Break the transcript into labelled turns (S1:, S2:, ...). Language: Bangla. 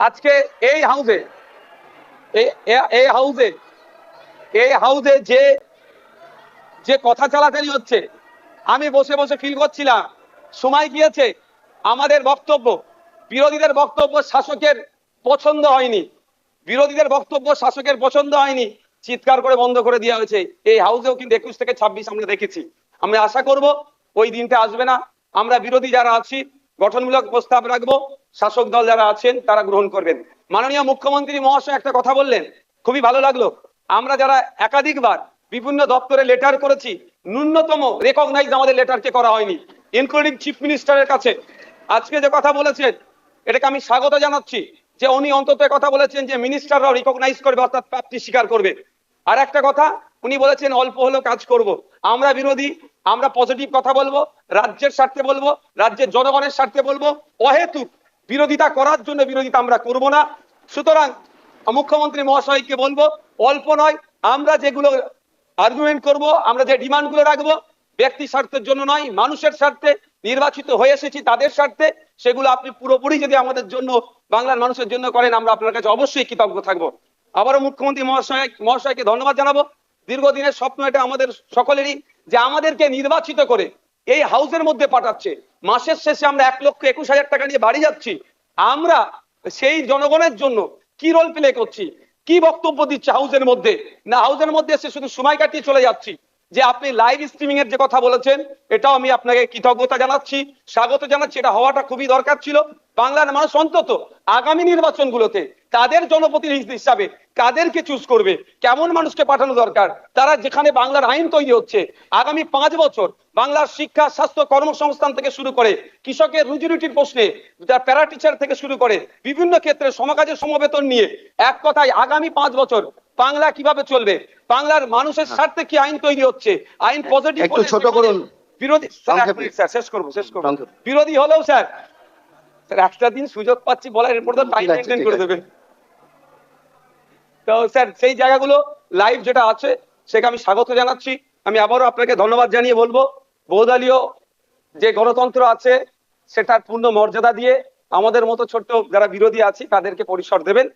S1: আজকে এই হাউসে এই হাউসে যে যে কথা চালাচালি হচ্ছে, আমি বসে বসে ফিল করছিলাম সময় গিয়েছে আমাদের বক্তব্য, বিরোধীদের বক্তব্য শাসকের পছন্দ হয়নি, চিৎকার করে বন্ধ করে দেওয়া হয়েছে। এই হাউসেও কিন্তু 21 থেকে 26 আমরা দেখেছি। আমরা আশা করব ওই দিনটা আসবে না। আমরা বিরোধী যারা আছি গঠনমূলক প্রস্তাব রাখবো, শাসক দল যারা আছেন তারা গ্রহণ করবেন। মাননীয় মুখ্যমন্ত্রী মহাশয় একটা কথা বললেন, খুবই ভালো লাগলো। আমরা যারা একাধিকবার বিভিন্ন দপ্তরে লেটার করেছি, ন্যূনতম রেকগনাইজ আমাদের লেটারকে করা হয়নি, ইনক্লুডিং চিফ মিনিস্টারের কাছে। আজকে যে কথা বলেছেন এটাকে আমি স্বাগত জানাচ্ছি, যে উনি অন্তত কথা বলেছেন যে মিনিস্টাররাও রিকগনাইজ করবে, অর্থাৎ প্রাপ্তি স্বীকার করবে। আর একটা কথা উনি বলেছেন অল্প হলেও কাজ করব। আমরা বিরোধী, আমরা পজিটিভ কথা বলবো, রাজ্যের স্বার্থে বলবো, রাজ্যের জনগণের স্বার্থে বলবো। অহেতুক বিরোধিতা করার জন্য বিরোধিতা আমরা করব না। সুতরাং মুখ্যমন্ত্রী মহাশয়কে বলবো, অল্প নয়, আমরা যেগুলো আর্গুমেন্ট করব, আমরা যে ডিমান্ডগুলো রাখবো, ব্যক্তি স্বার্থের জন্য নয়, মানুষের স্বার্থে, নির্বাচিত হয়ে এসেছি তাদের স্বার্থে, সেগুলো আপনি পুরোপুরি যদি আমাদের জন্য, বাংলার মানুষের জন্য করেন, আমরা আপনার কাছে অবশ্যই কৃতজ্ঞ থাকবো। আবারও মুখ্যমন্ত্রী মহাশয়কে ধন্যবাদ জানাবো। দীর্ঘদিনের স্বপ্ন এটা আমাদের সকলেরই, যে আমাদেরকে নির্বাচিত করে এই হাউসের মধ্যে পাঠাচ্ছে। মাসের শেষে আমরা 1,21,000 টাকা নিয়ে বাড়ি যাচ্ছি। আমরা সেই জনগণের জন্য কি রোল প্লে করছি, কি বক্তব্য দিচ্ছে হাউসের মধ্যে? না, হাউসের মধ্যে এসে শুধু সময় কাটিয়ে চলে যাচ্ছি। যে আপনি লাইভ স্ট্রিমিং এর যে কথা বলেছেন, এটাও আমি আপনাকে কৃতজ্ঞতা জানাচ্ছি, স্বাগত জানাচ্ছি। এটা হওয়াটা খুবই দরকার ছিল। বাংলার মানুষ অন্তত আগামী নির্বাচনগুলোতে তাদের জনপ্রতিনিধি হিসাবে কাদেরকে চুজ করবে, কেমন মানুষকে পাঠানো দরকার, তারা যেখানে বাংলার আইন তৈরি হচ্ছে আগামী 5 বছর বাংলার শিক্ষা, স্বাস্থ্য, কর্মসংস্থান থেকে শুরু করে কৃষকের রুজি রুটির প্রশ্নে, প্যারা টিচার থেকে শুরু করে বিভিন্ন ক্ষেত্রে সমকাজের সমবেতন নিয়ে, এক কথায় আগামী 5 বছর বাংলা কিভাবে চলবে, বাংলার মানুষের স্বার্থে কি আইন তৈরি হচ্ছে, আইন পজিটিভ,
S2: একটু ছোট করুন।
S1: বিরোধী স্যার শেষ করবো বিরোধী হলেও স্যার একটা দিন সুযোগ পাচ্ছি বলার, এরপর তো টাইম মেইনটেইন করে দেবেন। তো স্যার সেই জায়গাগুলো লাইভ যেটা আছে সেটা আমি স্বাগত জানাচ্ছি। আমি আবারও আপনাকে ধন্যবাদ জানিয়ে বলবো, বহুদলীয় যে গণতন্ত্র আছে সেটার পূর্ণ মর্যাদা দিয়ে আমাদের মতো ছোট্ট যারা বিরোধী আছি তাদেরকে পরিসর দেবেন।